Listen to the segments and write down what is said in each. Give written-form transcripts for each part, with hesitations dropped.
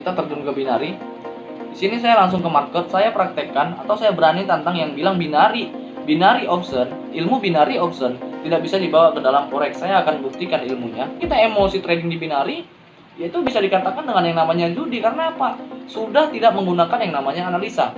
kita terjun ke binari. Di sini saya langsung ke market, saya praktekkan atau saya berani tantang yang bilang binary option, ilmu binary option tidak bisa dibawa ke dalam forex. Saya akan buktikan ilmunya. Kita emosi trading di binary, yaitu bisa dikatakan dengan yang namanya judi. Karena apa? Sudah tidak menggunakan yang namanya analisa.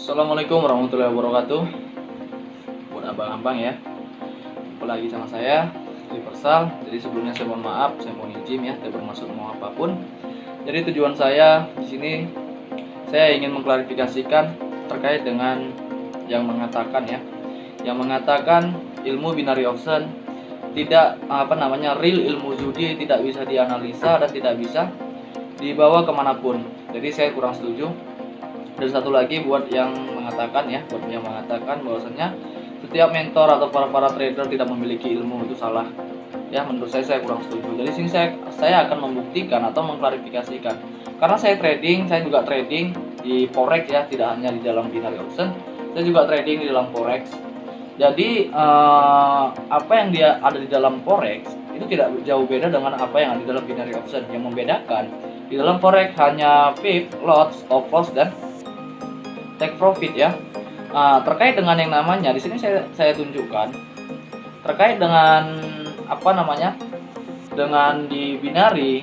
Assalamualaikum warahmatullahi wabarakatuh. Buat abang-abang ya, apalagi sama saya Universal. Jadi sebelumnya saya mohon maaf, saya mohon izin ya, tidak bermaksud mau apapun. Jadi tujuan saya di sini, saya ingin mengklarifikasikan terkait dengan yang mengatakan ilmu binary option tidak real ilmu judi, tidak bisa dianalisa dan tidak bisa dibawa kemanapun. Jadi saya kurang setuju. Dan satu lagi buat yang mengatakan bahwasanya setiap mentor atau para trader tidak memiliki ilmu, itu salah. Ya, menurut saya kurang setuju. Jadi sini saya akan membuktikan atau mengklarifikasikan. Karena saya juga trading di forex ya, tidak hanya di dalam binary option. Saya juga trading di dalam forex. Jadi apa yang dia ada di dalam forex itu tidak jauh beda dengan apa yang ada di dalam binary option. Yang membedakan di dalam forex hanya pip, lot, stop loss dan take profit ya. Terkait dengan yang namanya di sini saya tunjukkan terkait dengan dengan di binary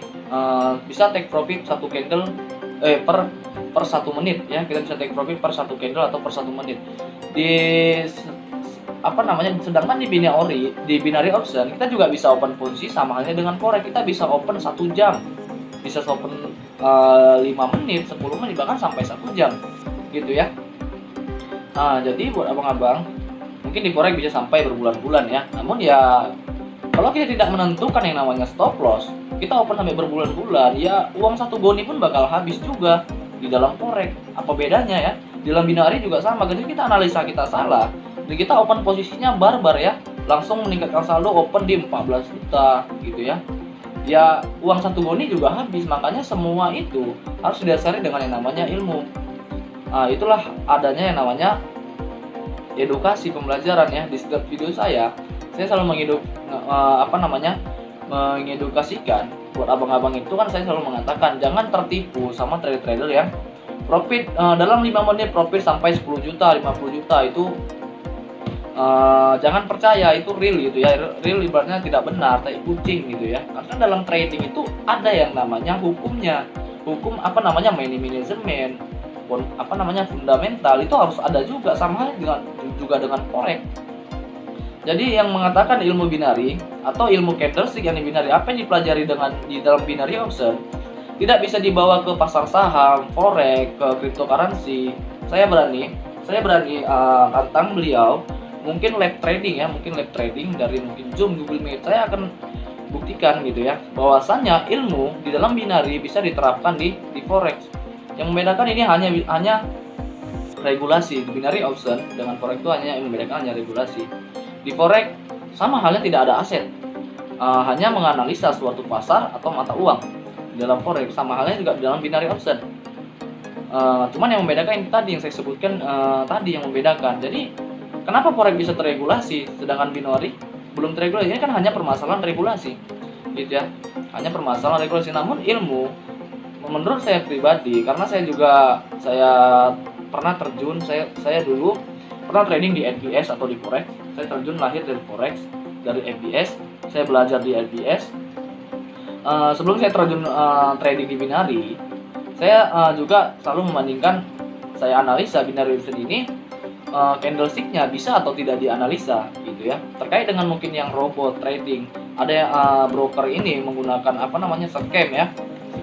bisa take profit satu candle per 1 menit ya. Kita bisa take profit per 1 candle atau per 1 menit. Sedangkan di binary option kita juga bisa open posisi sama halnya dengan forex. Kita bisa open 1 jam, bisa open 5 menit, 10 menit, bahkan sampai 1 jam gitu ya. Jadi buat abang-abang, mungkin di forex bisa sampai berbulan-bulan ya. Namun ya kalau kita tidak menentukan yang namanya stop loss, kita open sampai berbulan-bulan, ya uang 1 goni pun bakal habis juga di dalam forex. Apa bedanya ya? Di dalam binary juga sama. Jadi kita analisa kita salah, dan kita open posisinya barbar ya, langsung meningkatkan saldo open di 14 juta gitu ya. Ya uang 1 goni juga habis. Makanya semua itu harus didasari dengan yang namanya ilmu. Itulah adanya yang namanya edukasi pembelajaran ya. Di setiap video saya selalu mengedukasikan buat abang-abang. Itu kan saya selalu mengatakan jangan tertipu sama trader-trader yang profit dalam 5 menit profit sampai 10 juta, 50 juta itu jangan percaya itu real gitu ya. Real ibaratnya tidak benar, tai kucing gitu ya. Karena dalam trading itu ada yang namanya hukumnya. Hukum money management, fundamental itu harus ada juga, sama juga dengan forex. Jadi yang mengatakan ilmu binary atau ilmu candlestick yang di binary, apa yang dipelajari di dalam binary option tidak bisa dibawa ke pasar saham, forex, ke cryptocurrency. Saya berani tantang beliau, mungkin live trading dari Zoom, Google Meet, saya akan buktikan gitu ya, bahwasannya ilmu di dalam binary bisa diterapkan di forex. Yang membedakan ini hanya regulasi. Di binary option dengan forex itu hanya yang membedakan hanya regulasi. Di forex sama halnya tidak ada aset, hanya menganalisa suatu pasar atau mata uang. Di dalam forex sama halnya juga di dalam binary option. Cuman yang membedakan ini tadi yang saya sebutkan tadi yang membedakan. Jadi kenapa forex bisa terregulasi sedangkan binary belum terregulasi? Ini kan hanya permasalahan regulasi gitu ya, hanya permasalahan regulasi. Namun ilmu, menurut saya pribadi, karena saya pernah terjun, saya dulu pernah trading di NBS atau di forex. Saya terjun lahir dari forex, dari NBS. Saya belajar di NBS. Sebelum saya terjun trading di binary, saya juga selalu membandingkan, saya analisa binary option ini candlesticknya bisa atau tidak dianalisa gitu ya. Terkait dengan mungkin yang robot trading, ada broker ini menggunakan scam ya.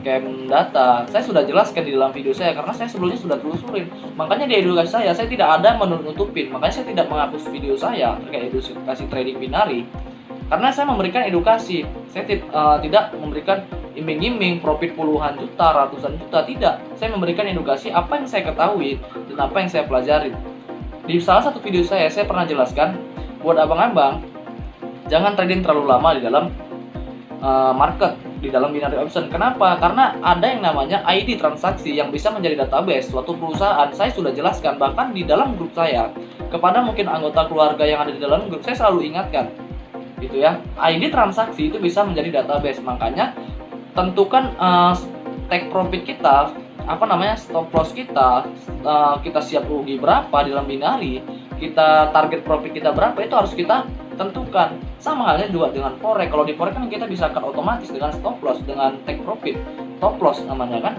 scam data. Saya sudah jelaskan di dalam video saya karena saya sebelumnya sudah telusurin. Makanya di edukasi saya tidak ada menutup-nutupin. Makanya saya tidak menghapus video saya terkait edukasi trading binari. Karena saya memberikan edukasi. Saya tidak memberikan iming-iming profit puluhan juta, ratusan juta, tidak. Saya memberikan edukasi apa yang saya ketahui dan apa yang saya pelajari. Di salah satu video saya pernah jelaskan buat abang-abang jangan trading terlalu lama di dalam market, di dalam binary option. Kenapa? Karena ada yang namanya ID transaksi yang bisa menjadi database suatu perusahaan. Saya sudah jelaskan bahkan di dalam grup saya kepada mungkin anggota keluarga yang ada di dalam grup, saya selalu ingatkan gitu ya. ID transaksi itu bisa menjadi database. Makanya tentukan take profit kita, stop loss kita, kita siap rugi berapa di dalam binary, kita target profit kita berapa, itu harus kita tentukan. Sama halnya juga dengan forex. Kalau di forex kan kita bisa cut otomatis dengan stop loss, dengan take profit, stop loss namanya kan.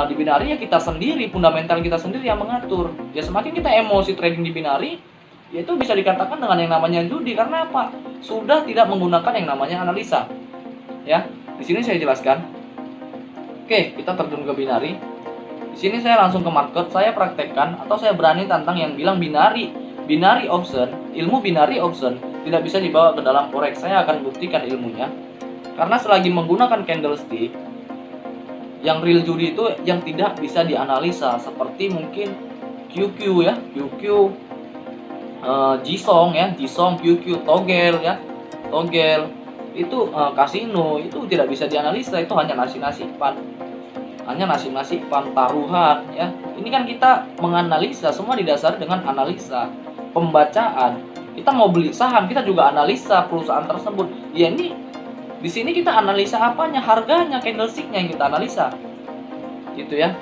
Di binary ya kita sendiri, fundamental kita sendiri yang mengatur. Ya semakin kita emosi trading di binary, ya itu bisa dikatakan dengan yang namanya judi. Karena apa? Sudah tidak menggunakan yang namanya analisa. Ya, di sini saya jelaskan. Oke, kita terjun ke binary. Di sini saya langsung ke market, saya praktekkan atau saya berani tantang yang bilang binary option, ilmu binary option tidak bisa dibawa ke dalam forex. Saya akan buktikan ilmunya. Karena selagi menggunakan candlestick, yang real judi itu yang tidak bisa dianalisa seperti mungkin QQ ya, QQ, Jisong ya, Jisong, QQ, Togel ya, Togel itu kasino itu tidak bisa dianalisa, itu hanya nasib-nasiban. Hanya nasib-nasiban, taruhan ya. Ini kan kita menganalisa, semua didasari dengan analisa, pembacaan. Kita mau beli saham, kita juga analisa perusahaan tersebut. Ya ini di sini kita analisa apanya, harganya, candlesticknya yang kita analisa, gitu ya.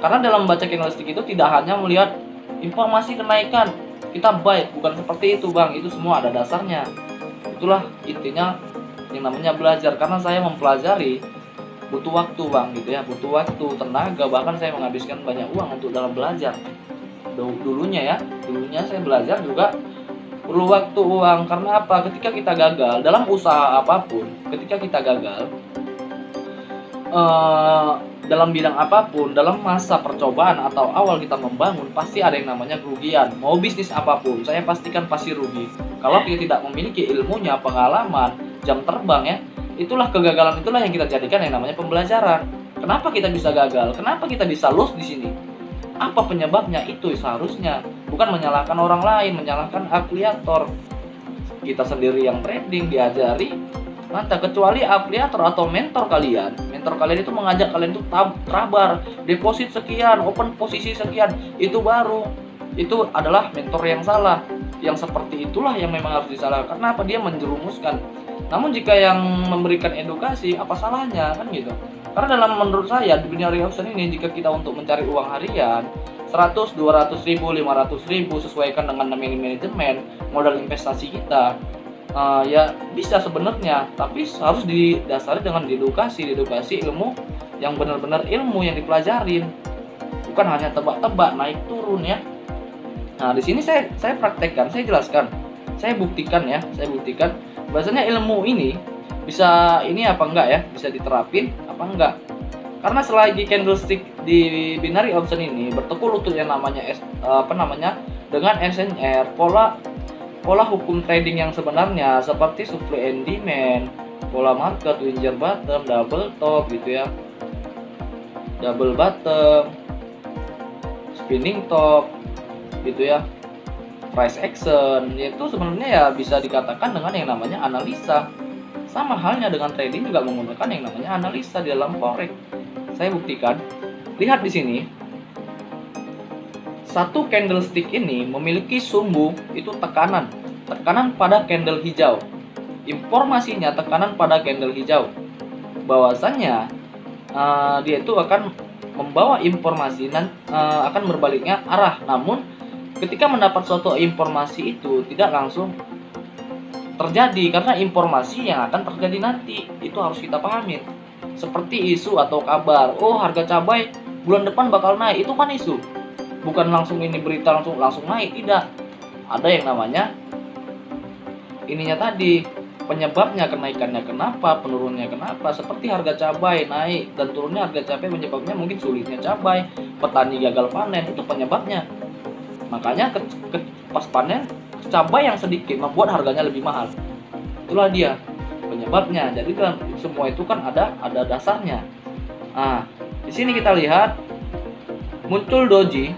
Karena dalam membaca candlestick itu tidak hanya melihat informasi kenaikan kita buy, bukan seperti itu bang. Itu semua ada dasarnya. Itulah intinya yang namanya belajar. Karena saya mempelajari butuh waktu bang, gitu ya, butuh waktu, tenaga, bahkan saya menghabiskan banyak uang untuk dalam belajar. Dulunya saya belajar juga perlu waktu, uang. Karena apa? Ketika kita gagal dalam usaha apapun, ketika kita gagal dalam bidang apapun, dalam masa percobaan atau awal kita membangun, pasti ada yang namanya kerugian. Mau bisnis apapun, saya pastikan pasti rugi. Kalau kita tidak memiliki ilmunya, pengalaman, jam terbang ya, itulah kegagalan, itulah yang kita jadikan yang namanya pembelajaran. Kenapa kita bisa gagal? Kenapa kita bisa lose di sini? Apa penyebabnya? Itu seharusnya bukan menyalahkan orang lain, menyalahkan afiliator. Kita sendiri yang trading diajari, mantap. Kecuali afiliator atau mentor kalian itu mengajak kalian itu trabar, deposit sekian, open posisi sekian, itu baru, itu adalah mentor yang salah. Yang seperti itulah yang memang harus disalahkan. Karena apa? Dia menjerumuskan. Namun jika yang memberikan edukasi, apa salahnya kan gitu? Karena menurut saya di binary option ini, jika kita untuk mencari uang harian 100, 200 ribu, 500 ribu, sesuaikan dengan manajemen modal investasi kita, ya bisa sebenarnya. Tapi harus didasari dengan edukasi ilmu yang benar-benar ilmu yang dipelajarin, bukan hanya tebak-tebak naik turun ya. Nah di sini saya praktekkan, saya jelaskan, saya buktikan bahwasanya ilmu ini bisa ini apa enggak ya, bisa diterapin apa enggak. Karena selagi candlestick di binary option ini bertekuk lutut yang namanya dengan SNR, pola hukum trading yang sebenarnya seperti supply and demand, pola market, winger bottom, double top gitu ya, double bottom, spinning top gitu ya, price action, yaitu sebenarnya ya bisa dikatakan dengan yang namanya analisa. Sama halnya dengan trading juga menggunakan yang namanya analisa di dalam forex. Saya buktikan. Lihat di sini. Satu candlestick ini memiliki sumbu itu tekanan pada candle hijau. Informasinya tekanan pada candle hijau. Bahwasannya dia itu akan membawa informasi dan akan berbaliknya arah. Namun ketika mendapat suatu informasi itu tidak langsung terjadi, karena informasi yang akan terjadi nanti itu harus kita pahamin. Seperti isu atau kabar, oh harga cabai bulan depan bakal naik, itu kan isu, bukan langsung ini berita langsung naik, tidak. Ada yang namanya ininya tadi, penyebabnya kenaikannya kenapa, penurunannya kenapa, seperti harga cabai naik dan turunnya harga cabai penyebabnya mungkin sulitnya cabai, petani gagal panen, itu penyebabnya. Makanya pas panen cabai yang sedikit membuat harganya lebih mahal. Itulah dia penyebabnya. Jadi dalam semua itu kan ada dasarnya. Nah, di sini kita lihat muncul doji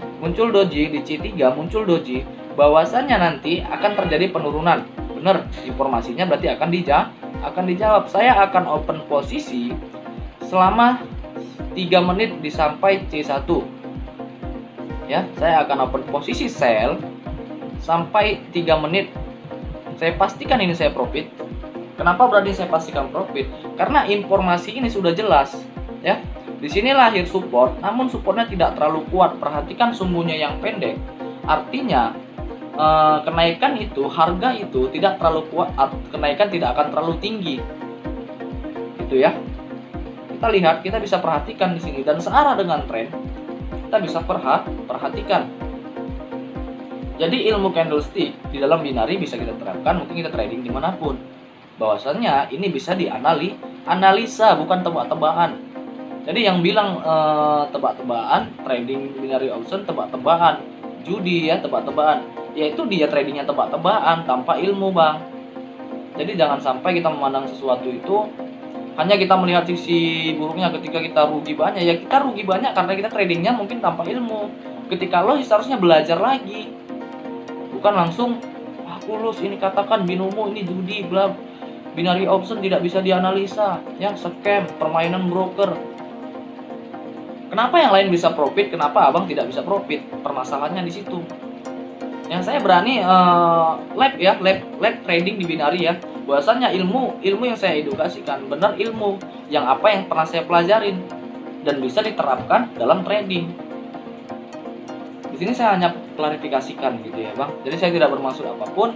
di C3, muncul doji bahwasannya nanti akan terjadi penurunan. Benar, informasinya berarti akan dijawab. Saya akan open posisi selama 3 menit sampai C1. Ya, saya akan open posisi sell sampai 3 menit. Saya pastikan ini saya profit. Kenapa berarti saya pastikan profit? Karena informasi ini sudah jelas, ya. Di sini lahir support, namun supportnya tidak terlalu kuat. Perhatikan sumbunya yang pendek. Artinya kenaikan itu, harga itu tidak terlalu kuat, kenaikan tidak akan terlalu tinggi. Itu ya. Kita lihat, kita bisa perhatikan di sini dan searah dengan tren. Kita bisa perhatikan. Jadi ilmu candlestick di dalam binary bisa kita terapkan, mungkin kita trading dimanapun. Bahwasannya ini bisa dianalisa, bukan tebak-tebakan. Jadi yang bilang tebak-tebakan, trading binary option tebak-tebakan, judi ya tebak-tebakan. Yaitu dia tradingnya tebak-tebakan tanpa ilmu, Bang. Jadi jangan sampai kita memandang sesuatu itu hanya kita melihat sisi buruknya. Ketika kita rugi banyak, ya kita rugi banyak karena kita tradingnya mungkin tanpa ilmu. Ketika loss seharusnya belajar lagi, bukan langsung lulus ini katakan binomo ini judi bla, binary option tidak bisa dianalisa, ya scam, permainan broker. Kenapa yang lain bisa profit, kenapa abang tidak bisa profit? Permasalahannya di situ. Yang saya berani lab trading di binary ya. Bahwasannya ilmu yang saya edukasikan benar ilmu yang apa yang pernah saya pelajarin dan bisa diterapkan dalam trading. Di sini saya hanya klarifikasikan gitu ya, Bang. Jadi saya tidak bermaksud apapun.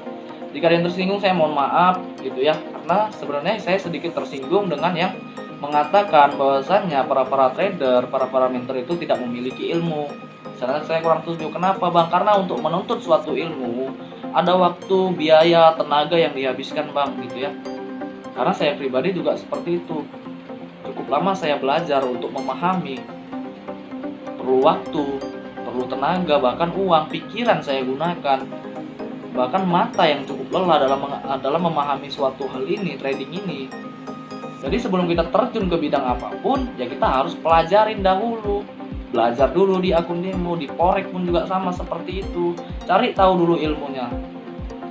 Jika ada yang tersinggung saya mohon maaf gitu ya. Karena sebenarnya saya sedikit tersinggung dengan yang mengatakan bahwasannya para trader, para mentor itu tidak memiliki ilmu. Saya kurang setuju. Kenapa, Bang? Karena untuk menuntut suatu ilmu ada waktu, biaya, tenaga yang dihabiskan, Bang, gitu ya. Karena saya pribadi juga seperti itu. Cukup lama saya belajar untuk memahami. Perlu waktu, perlu tenaga, bahkan uang, pikiran saya gunakan. Bahkan mata yang cukup lelah dalam memahami suatu hal ini, trading ini. Jadi sebelum kita terjun ke bidang apapun, ya kita harus pelajarin dahulu. Belajar dulu di akun demo, di forex pun juga sama seperti itu. Cari tahu dulu ilmunya.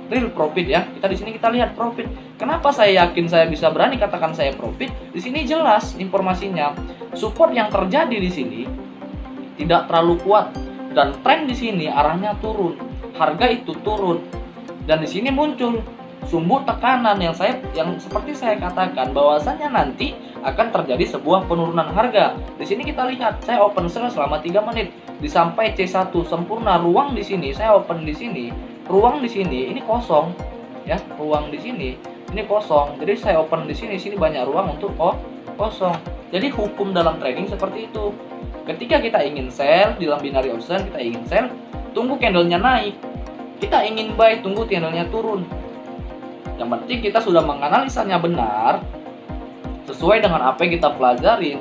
Real profit ya. Kita di sini kita lihat profit. Kenapa saya yakin saya bisa berani katakan saya profit? Di sini jelas informasinya. Support yang terjadi di sini tidak terlalu kuat dan tren di sini arahnya turun. Harga itu turun. Dan di sini muncul sumbu tekanan yang seperti saya katakan bahwasannya nanti akan terjadi sebuah penurunan harga. Di sini kita lihat saya open sell selama 3 menit sampai C1 sempurna. Ruang di sini saya open di sini, ruang di sini ini kosong ya, ruang di sini ini kosong. Jadi saya open di sini banyak ruang untuk kosong. Jadi hukum dalam trading seperti itu. Ketika kita ingin sell di dalam binary option, kita ingin sell, tunggu candlenya naik. Kita ingin buy, tunggu candlenya turun. Yang penting kita sudah menganalisanya benar sesuai dengan apa yang kita pelajarin,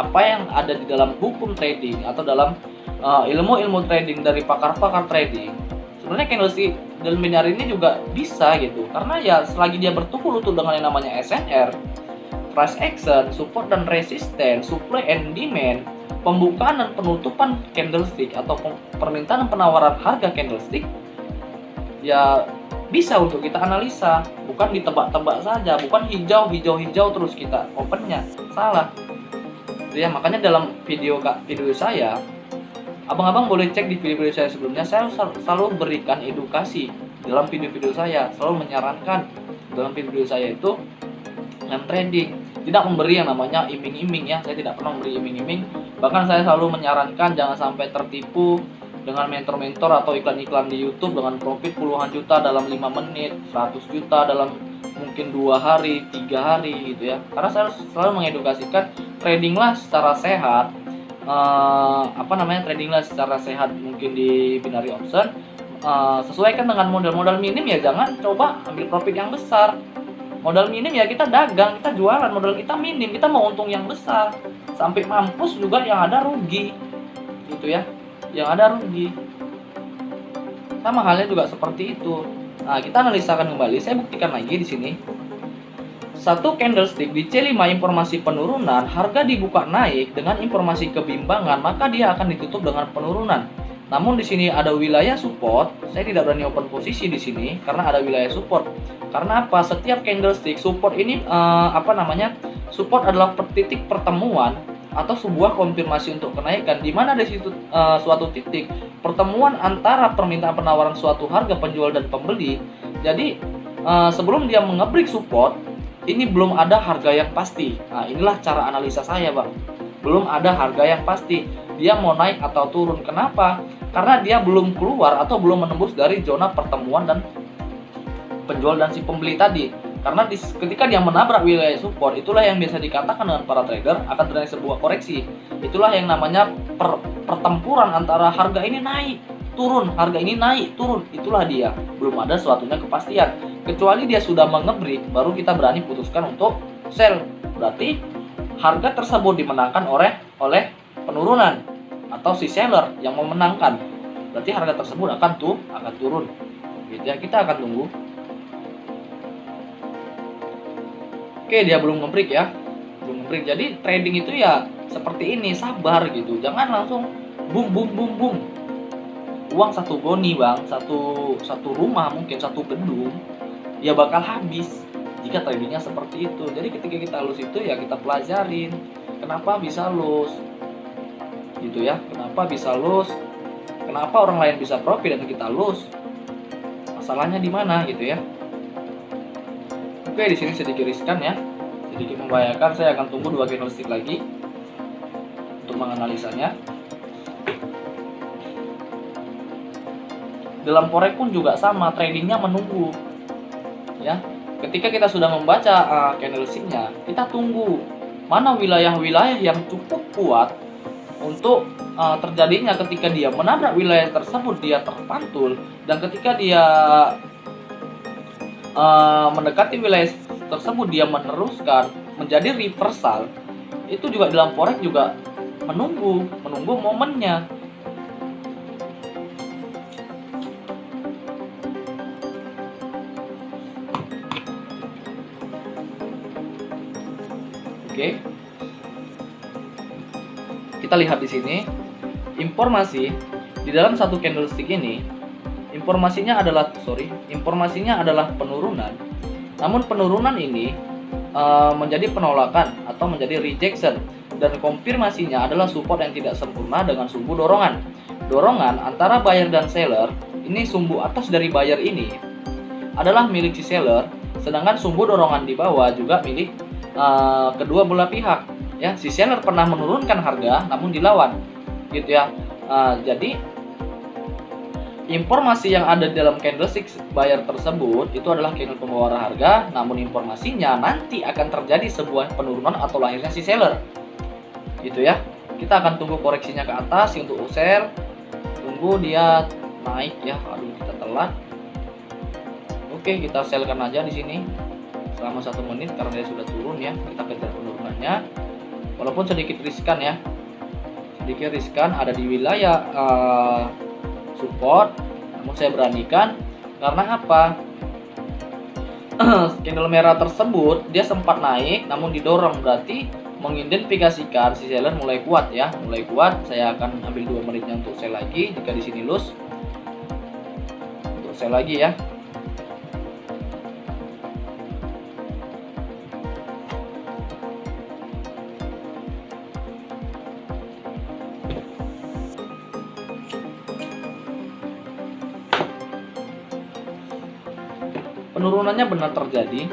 apa yang ada di dalam hukum trading atau dalam ilmu-ilmu trading dari pakar-pakar trading. Sebenarnya candlestick dalam binary ini juga bisa gitu, karena ya selagi dia bertukar lutut dengan yang namanya SNR, price action, support dan resistance, supply and demand, pembukaan dan penutupan candlestick atau permintaan dan penawaran harga candlestick, ya bisa untuk kita analisa, bukan ditebak-tebak saja, bukan hijau terus kita opennya, salah. Ya makanya dalam video saya, abang-abang boleh cek di video saya sebelumnya, saya selalu berikan edukasi dalam video-video saya, selalu menyarankan dalam video saya itu yang trading, tidak memberi yang namanya iming-iming ya, saya tidak pernah memberi iming-iming, bahkan saya selalu menyarankan jangan sampai tertipu dengan mentor-mentor atau iklan-iklan di YouTube dengan profit puluhan juta dalam 5 menit, 100 juta dalam mungkin 2 hari, 3 hari gitu ya. Karena saya selalu mengedukasikan tradinglah secara sehat, tradinglah secara sehat mungkin di binary option, sesuaikan dengan modal-modal minim ya, jangan coba ambil profit yang besar. Modal minim ya kita dagang, kita jualan, modal kita minim, kita mau untung yang besar. Sampai mampus juga yang ada rugi. Gitu ya. Yang ada rugi. Sama halnya juga seperti itu. Nah, kita analisakan kembali, saya buktikan lagi di sini. Satu candlestick di C5 informasi penurunan, harga dibuka naik dengan informasi kebimbangan, maka dia akan ditutup dengan penurunan. Namun di sini ada wilayah support, saya tidak berani open posisi di sini karena ada wilayah support. Karena apa? Setiap candlestick support ini Support adalah titik pertemuan atau sebuah konfirmasi untuk kenaikan, di mana di situ suatu titik pertemuan antara permintaan penawaran suatu harga penjual dan pembeli. Jadi sebelum dia mengebreak support, ini belum ada harga yang pasti. Nah, inilah cara analisa saya, Bang. Belum ada harga yang pasti. Dia mau naik atau turun. Kenapa? Karena dia belum keluar atau belum menembus dari zona pertemuan dan penjual dan si pembeli tadi. Karena ketika dia menabrak wilayah support, itulah yang biasa dikatakan dengan para trader akan terjadi sebuah koreksi. Itulah yang namanya pertempuran antara harga ini naik, turun, harga ini naik, turun. Itulah dia. Belum ada suatunya kepastian. Kecuali dia sudah mengebreak, baru kita berani putuskan untuk sell. Berarti harga tersebut dimenangkan oleh penurunan atau si seller yang memenangkan. Berarti harga tersebut akan turun. Gitu ya, kita akan tunggu. Oke, dia belum ngebreak ya. Belum ngebreak. Jadi trading itu ya seperti ini, sabar gitu. Jangan langsung boom boom boom boom. Uang satu goni, Bang, satu rumah, mungkin satu gedung ya bakal habis jika tradingnya seperti itu. Jadi ketika kita lose itu ya kita pelajarin kenapa bisa lose. Gitu ya. Kenapa bisa lose? Kenapa orang lain bisa profit dan kita lose? Masalahnya di mana gitu ya. Oke, di sini sedikit riskan ya, sedikit membahayakan. Saya akan tunggu 2 candlestick lagi untuk menganalisanya. Dalam forex pun juga sama, tradingnya menunggu. Ya, ketika kita sudah membaca candlesticknya, kita tunggu mana wilayah-wilayah yang cukup kuat untuk terjadinya. Ketika dia menabrak wilayah tersebut, dia terpantul, dan ketika dia mendekati wilayah tersebut, dia meneruskan menjadi reversal. Itu juga dalam forex juga menunggu momennya. Oke. Kita lihat di sini informasi di dalam satu candlestick ini. Informasinya adalah penurunan. Namun penurunan ini menjadi penolakan atau menjadi rejection, dan konfirmasinya adalah support yang tidak sempurna dengan sumbu dorongan. Dorongan antara buyer dan seller, ini sumbu atas dari buyer ini adalah milik si seller, sedangkan sumbu dorongan di bawah juga milik kedua belah pihak. Ya, si seller pernah menurunkan harga namun dilawan, gitu ya. Jadi informasi yang ada di dalam candlestick buyer tersebut itu adalah candle pembawa arah harga, namun informasinya nanti akan terjadi sebuah penurunan atau lahirnya si seller. Gitu ya. Kita akan tunggu koreksinya ke atas untuk sell. Tunggu dia naik ya. Aduh, kita telat. Oke, kita sellkan aja di sini selama 1 menit karena dia sudah turun ya. Kita kejar penurunannya. Walaupun sedikit riskan ya. Sedikit riskan ada di wilayah support, namun saya beranikan karena apa? Candle merah tersebut dia sempat naik namun didorong, berarti mengidentifikasikan si seller mulai kuat ya, mulai kuat. Saya akan ambil 2 menitnya untuk sell lagi jika di sini loss. Untuk sell lagi ya. Penurunannya benar terjadi.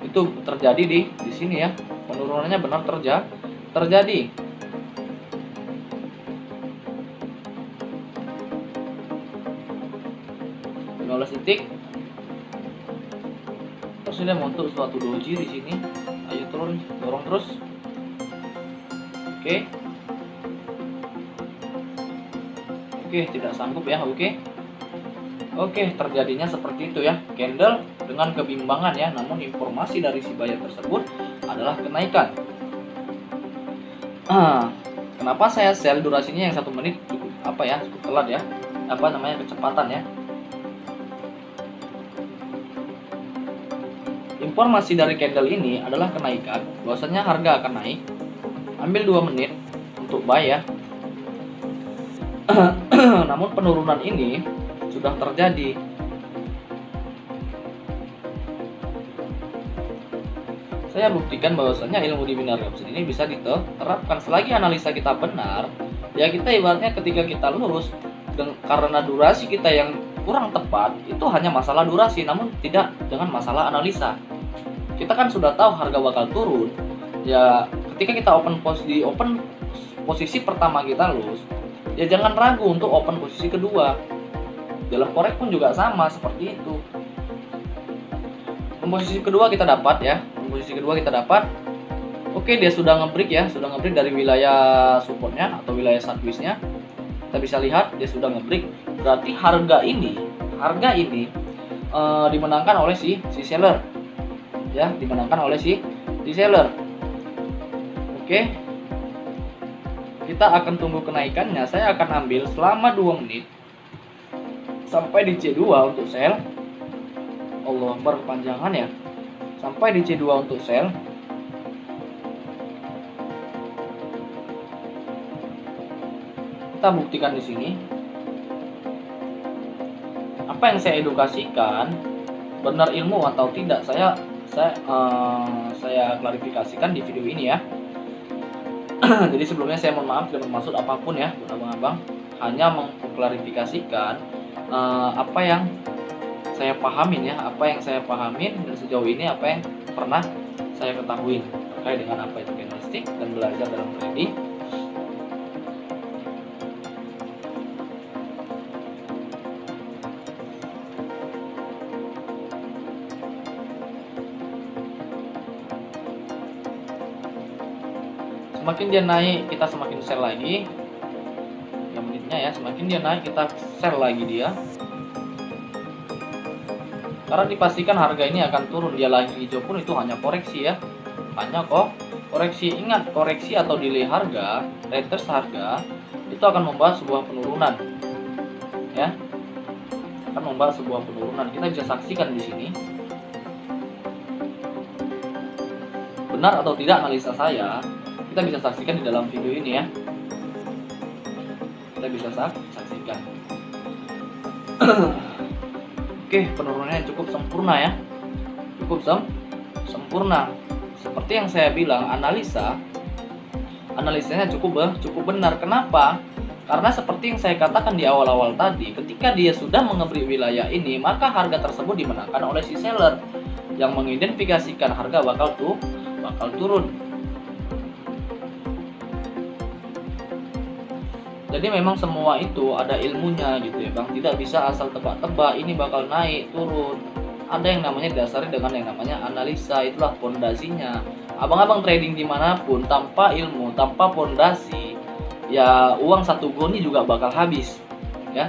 Itu terjadi di sini ya. Penurunannya benar terjadi. Detik. Terus ini membentuk suatu doji di sini. Ayo turun, dorong terus. Oke, tidak sanggup ya. Oke. Oke, terjadinya seperti itu ya. Candle dengan kebimbangan ya, namun informasi dari si buyer tersebut adalah kenaikan. Kenapa saya sell durasinya yang 1 menit cukup cukup telat ya, kecepatan ya. Informasi dari candle ini adalah kenaikan, bahwasanya harga akan naik. Ambil 2 menit untuk buy ya. Namun penurunan ini sudah terjadi. Saya buktikan bahwasanya ilmu di binary option ini bisa diterapkan selagi analisa kita benar. Ya, kita ibaratnya ketika kita lurus karena durasi kita yang kurang tepat, itu hanya masalah durasi, namun tidak dengan masalah analisa. Kita kan sudah tahu harga bakal turun. Ya, ketika kita open posisi pertama kita lurus, ya jangan ragu untuk open posisi kedua. Dalam forex pun juga sama seperti itu. Posisi kedua kita dapat ya. Posisi kedua kita dapat. Oke, dia sudah nge-break ya, sudah nge-break dari wilayah supportnya atau wilayah sideways-nya. Kita bisa lihat dia sudah nge-break. Berarti harga ini dimenangkan oleh si seller. Ya, dimenangkan oleh si seller. Oke. Kita akan tunggu kenaikannya. Saya akan ambil selama 2 menit sampai di C2 untuk sell. Allah, berpanjangan ya. Sampai di C2 untuk sell. Kita buktikan di sini. Apa yang saya edukasikan benar ilmu atau tidak, saya klarifikasikan di video ini ya. Jadi sebelumnya saya mohon maaf tidak bermaksud apapun ya buat abang-abang, hanya mengklarifikasikan apa yang saya pahamin ya, dan sejauh ini apa yang pernah saya ketahui terkait dengan apa itu candlestick dan belajar dalam trading. Semakin dia naik, kita semakin sell lagi. Yang menitnya ya, semakin dia naik kita sell lagi dia. Karena dipastikan harga ini akan turun, dia lagi hijau pun itu hanya koreksi ya. Hanya koreksi. Ingat, koreksi atau delay harga, retest harga itu akan membawa sebuah penurunan. Ya. Akan membawa sebuah penurunan. Kita bisa saksikan di sini. Benar atau tidak analisa saya, kita bisa saksikan di dalam video ini ya. Kita bisa saksikan. Oke, penurunannya cukup sempurna ya. Cukup sempurna. Seperti yang saya bilang, analisanya cukup benar. Kenapa? Karena seperti yang saya katakan di awal-awal tadi, ketika dia sudah mengebrik wilayah ini, maka harga tersebut dimenangkan oleh si seller yang mengidentifikasikan harga bakal turun. Jadi memang semua itu ada ilmunya gitu ya Bang. Tidak bisa asal tebak-tebak ini bakal naik, turun. Ada yang namanya dasarnya dengan yang namanya analisa. Itulah pondasinya. Abang-abang trading dimanapun tanpa ilmu, tanpa pondasi, ya uang 1 goni juga bakal habis ya.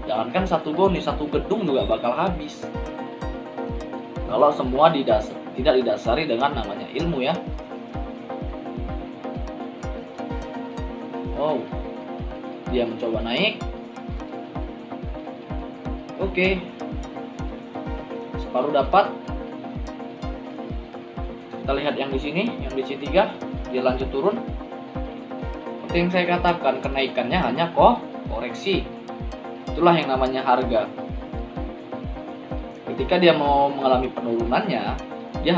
Jangankan 1 goni, 1 gedung juga bakal habis kalau semua tidak didasari dengan namanya ilmu ya. Oh, dia mencoba naik. Oke, separuh dapat. Kita lihat yang di sini, yang di C3 dia lanjut turun. Seperti yang saya katakan, kenaikannya hanya koreksi. Itulah yang namanya harga. Ketika dia mau mengalami penurunannya, dia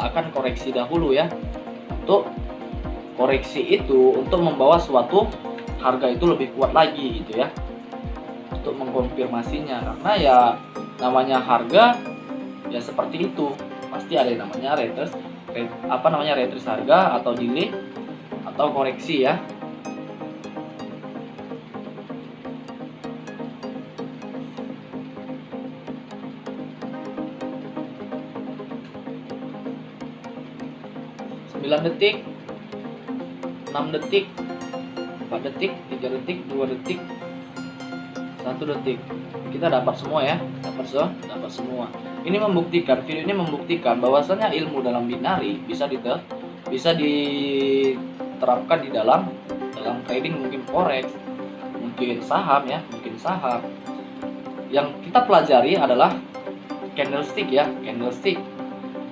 akan koreksi dahulu ya. Untuk koreksi itu untuk membawa suatu harga itu lebih kuat lagi gitu ya, untuk mengkonfirmasinya. Karena ya namanya harga ya seperti itu, pasti ada yang namanya retest harga atau delay atau koreksi ya. detik, 6 detik, 4 detik, 3 detik, 2 detik, 1 detik. kita dapat semua ya, dapat semua. Ini membuktikan, video ini membuktikan bahwasanya ilmu dalam binari bisa diterapkan di dalam trading, mungkin forex, mungkin saham ya, mungkin saham. Yang kita pelajari adalah candlestick ya, candlestick,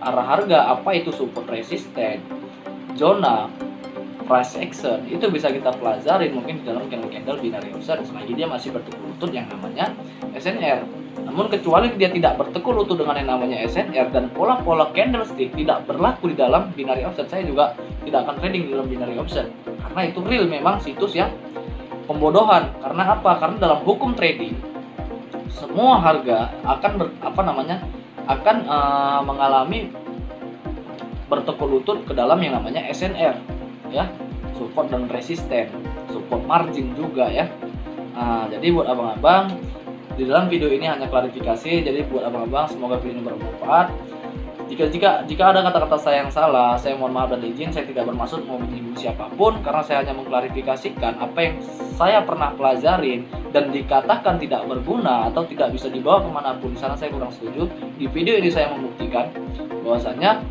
arah harga, apa itu support resisten, zona, price action, itu bisa kita pelajari mungkin di dalam candle binary option selagi dia masih bertekuk lutut yang namanya SNR. Namun kecuali dia tidak bertekuk lutut dengan yang namanya SNR dan pola-pola candlestick tidak berlaku di dalam binary option, saya juga tidak akan trading di dalam binary option, karena itu real memang situs yang pembodohan. Karena apa? Karena dalam hukum trading semua harga akan mengalami bertekuk lutut ke dalam yang namanya SNR ya, support dan resisten, support margin juga ya. Jadi buat abang-abang, di dalam video ini hanya klarifikasi. Jadi buat abang-abang, semoga video ini bermanfaat. Jika ada kata-kata saya yang salah, saya mohon maaf dan izin. Saya tidak bermaksud mau menyinggung siapapun, karena saya hanya mengklarifikasikan apa yang saya pernah pelajarin dan dikatakan tidak berguna atau tidak bisa dibawa kemanapun. Di sana saya kurang setuju. Di video ini saya membuktikan bahwasanya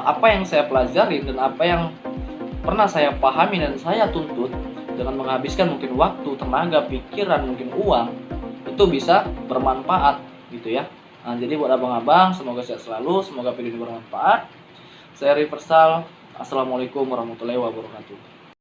apa yang saya pelajari dan apa yang pernah saya pahami dan saya tuntut dengan menghabiskan mungkin waktu, tenaga, pikiran, mungkin uang, itu bisa bermanfaat gitu ya. Jadi buat abang-abang, semoga sehat selalu, semoga video ini bermanfaat. Saya Riversal, assalamualaikum warahmatullahi wabarakatuh.